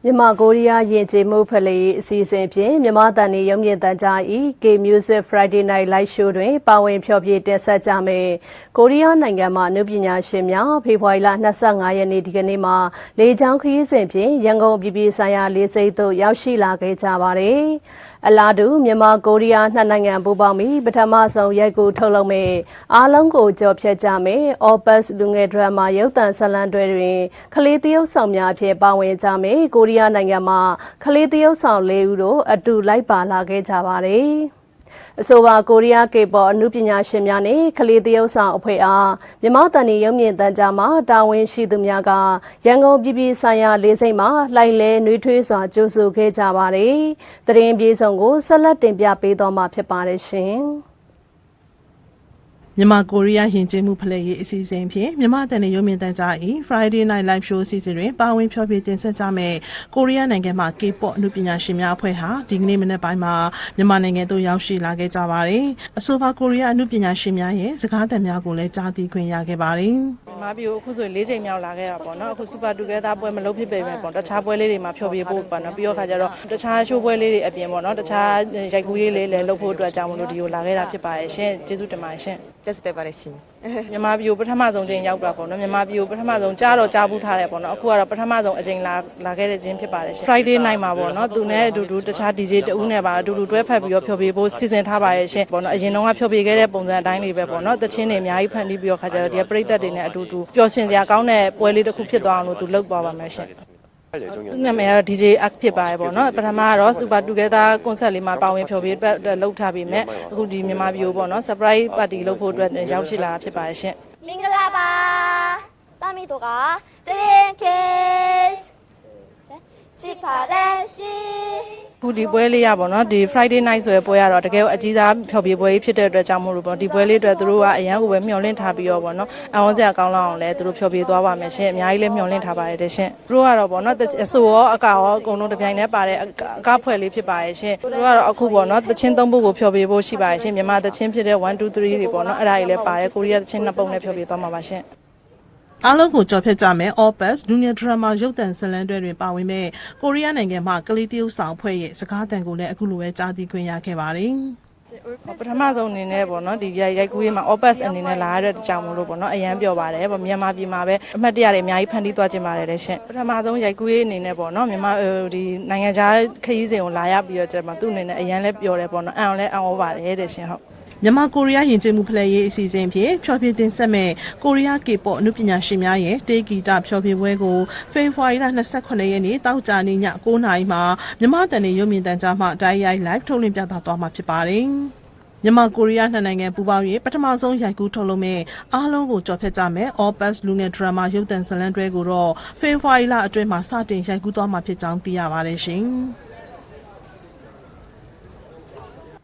မြန်မာကိုရီးယားယဉ်ကျေးမှုဖလှယ်ရေးအစီအစဉ်ဖြင့်မြန်မာတန်နေရုံမြင့်တန်ကြား၏ K Music Friday Night Live Show တွင်ပါဝင်ဖျော်ဖြေတင်ဆက်ကြမယ်ကိုရီးယားနိုင်ငံမှအနုပညာရှင်များဖေဖော်ဝါရီလ25ရက်နေ့ဒီကနေ့မှာလေကြောင်းခရီးစဉ်ဖြင့်ရန်ကုန်ပြည်ဆိုင်ရာလေဆိပ်သို့ရောက်ရှိလာခဲ့ကြပါတယ်အလားတူမြန်မာကိုရီးယားနှစ်နိုင်ငံပူးပေါင်းပြီးပထမဆုံးရိုက်ကူးထုတ်လုပ်မယ်အားလုံးကိုကြော်ဖြတ်ကြမယ် Opus လူငယ်ဒရမာရုပ်သံဇာတ်လမ်းတွဲတွင်ကလေးသရုပ်ဆောင်များအဖြစ်ပါဝင်ကြမယ်ကိုရီးယားနိုင်ငံမှာကလေးသရုပ်ဆောင်၄ဦးတို့အတူလိုက်ပါလာခဲ့ကြပါတယ်အဆိုပါကိုရီးယားကေပေါ့အနုပညာရှင်များနဲ့ကလေးသရုပ်ဆောင်အဖွဲ့အားမြန်မာတန်နေရုံမြင့်တန်ကြားမှာတာဝန်ရှိသူများကရန်ကုန်ပြည်ဆိုင်ရာလေဆိပ်မှာလိုက်လဲနှွေးထွေးစွာကြိုဆိုခဲ့ကြပါတယ်။သတင်းပြေဆုံးကိုဆက်လက်တင်ပြပေးသွားမှာဖြစ်ပါတယ်ရှင်။မြန်မာကိုရီးယားယဉ်ကျေးမှုဖလှယ်ရေးအစီအစဉ်ဖြင့်မြန်မာတန်နေရုံမြင့်တန်ကြား၏ Friday Night Live Show အစီအစဉ်တွင်ပါဝင်ဖျော်ဖြေတင်ဆက်ကြမယ့်ကိုရီးယားနိုင်ငံမှ K-pop အနုပညာရှင်များအဖွဲ့ဟာဒီကနေ့မနက်ပိုင်းမှာမြန်မာနိုင်ငံသို့ရောက်ရှိလာခဲ့ကြပါတယ်။အဆိုပါကိုရီးယားအနုပညာရှင်များရဲ့စကားသံများကိုလည်းကြားသိခွင့်ရခဲ့ပါတယ်။မြန်မာပြည်ကိုအခုဆို၄ချိန်မြောက်လာခဲ့တာပေါ့နော်အခု Super Together ပွဲမလုပ်ဖြစ်ပေမဲ့ပေါ့တခြားပွဲလေးတွေမှာဖျော်ဖြေဖို့ပေါ့နော်ပြီးတော့ခါကျတော့တခြားရှိုးပွဲလေးတွေအပြင်ပေါ့နော်တခြားရိုက်ကူးရေးလေးလည်းလုပ်ဖို့အတွက်ကြောင့်မလို့ဒီကိုလာခဲ့တာဖြစ်ပါတယ်ရှင်ကျေးဇူးတင်ပါတယ်ရှင်တက်တက်ပါတယ်ရှင်မြန်မာပြည်ကိုပထမဆုံးချိန်ရောက်တာပေါ့နော်မြန်မာပြည်ကိုပထမဆုံးကြားတော့ကြားဘူးထားတယ်ပေါ့နော်အခုကတော့ပထမဆုံးအချိန်လာခဲ့တဲ့ခြင်းဖြစ်ပါတယ်ရှင် Friday night မှာပေါ့နော်သူနဲ့အတူတူတခြား DJ တဦးနဲ့ပါအတူတူတွဲဖက်ပြီးတော့ဖျော်ဖြေဖို့စီစဉ်ထားပါရဲ့ရှင်ပေါ့နော်အရင်တော့ဖျော်ဖြေခဲ့တဲ့ပုံစံအတိုင်းလေးပဲပေါ့နော်တချင်းတွေအများကြီးဖန်တီးပြီးတော့ခါကျတော့ဒီပရိသတ်တွေနဲ့အတူတူပျော်ရွှင်စရာကောင်းတဲ့ပွဲလေးတစ်ခုဖြစ်သွားအောင်လို့သူလုပ်သွားပါမယ်ရှင်နာမည်ကတော့ DJ Act ဖြစ်ပါရဲ့ပေါ့နော်ပထမကတော့ Super Together concert လေးမှာပါဝင်ဖျော်ဖြေလုပ်ထားပြီးမြဲအခုဒီမြန်မာပြည်ကိုပေါ့နော် surprise party လုပ်ဖို့အတွက်ရောက်ရှိလာတာဖြစ်ပါရဲ့ရှင်မင်္ဂလာပါတာမီတို့ကတရင်ခေချစ်ပါလဲရှိခုဒီပွဲလေးရပါတော့ဒီ Friday night ဆိုရပွဲရတော့တကယ်ကိုအကြီးစားဖျော်ဖြေပွဲဖြစ်တဲ့အတွက်ကြောင့်မို့လို့ပေါ့ဒီပွဲလေးအတွက်သူတို့ကအရန်ကိုပဲမျှော်လင့်ထားပြီးတော့ပေါ့နော်အဝန်းစရာကောင်းလောက်အောင်လဲသူတို့ဖျော်ဖြေသွားပါမယ်ရှင်အများကြီးလည်းမျှော်လင့်ထားပါတယ်တဲ့ရှင်သူတို့ကတော့ပေါ့နော်အစိုးရောအကရောအကုန်လုံးတစ်ပြိုင်တည်းပါတဲ့အကဖွဲ့လေးဖြစ်ပါရဲ့ရှင်သူတို့ကတော့အခုပေါ့နော်သချင်း၃ပုဒ်ကိုဖျော်ဖြေဖို့ရှိပါရဲ့ရှင်မြန်မာသချင်းဖြစ်တဲ့1 2 3တွေပေါ့နော်အဲ့ဒါကြီးလည်းပါတယ်ကိုရီးယားသချင်း2ပုဒ်နဲ့ဖျော်ဖြေသွားမှာပါရှင်အားလုံးကိုကြော်ဖြတ်ကြမယ် Opus လူငယ်ဒရမာရုပ်သံဇာတ်လမ်းတွဲတွင်ပါဝင်မဲ့ကိုရီးယားနိုင်ငံမှကလေးတရုပ်ဆောင်အဖွဲ့ရဲ့စကားသံကိုလည်းအခုလိုပဲကြားသိခွင့်ရခဲ့ပါတယ်ပထမဆုံးအနေနဲ့ပေါ့နော်ဒီရိုက်ကူးရေးမှာ Opus အနေနဲ့လာရတဲ့အကြောင်းမို့လို့ပေါ့နော်အရန်ပြောပါတယ်ပေါ့မြန်မာပြည်မှာပဲအမှတ်တရတွေအများကြီးဖန်တီးသွားခြင်းပါတယ်တဲ့ရှင်ပထမဆုံးရိုက်ကူးရေးအနေနဲ့ပေါ့နော်မြန်မာဒီနိုင်ငံခြားခရီးစဉ်ကိုလာရပြီးတော့ကျမှသူ့အနေနဲ့အရန်လဲပြောတယ်ပေါ့နော်အံလဲအံဩပါတယ်တဲ့ရှင်ဟုတ်မြန်မာကိုရီးယားယဉ်ကျေးမှုဖလှယ်ရေးအစီအစဉ်ဖြင့်ဖျော်ဖြေတင်ဆက်မဲ့ကိုရီးယား K-pop အနုပညာရှင်များရဲ့တေးဂီတဖျော်ဖြေပွဲကိုဖေဖော်ဝါရီလ28ရက်နေ့တောက်ကြနေ့ည9:00 နာရီမှာမြန်မာတန်နေရုံမြင့်တန်ကြားမှတိုက်ရိုက် live ထုတ်လွှင့်ပြသသွားမှာဖြစ်ပါတယ်။မြန်မာကိုရီးယားနှစ်နိုင်ငံပူးပေါင်း၍ပထမဆုံးရိုက်ကူးထုတ်လုပ်မဲ့အားလုံးကိုကြော်ဖြတ်ကြမဲ့ Opus လူငယ်ဒရမာရုပ်သံဇာတ်လမ်းတွဲကိုတော့ဖေဖော်ဝါရီလအတွင်းမှာစတင်ရိုက်ကူးသွားမှာဖြစ်ကြောင်းသိရပါတယ်ရှင်။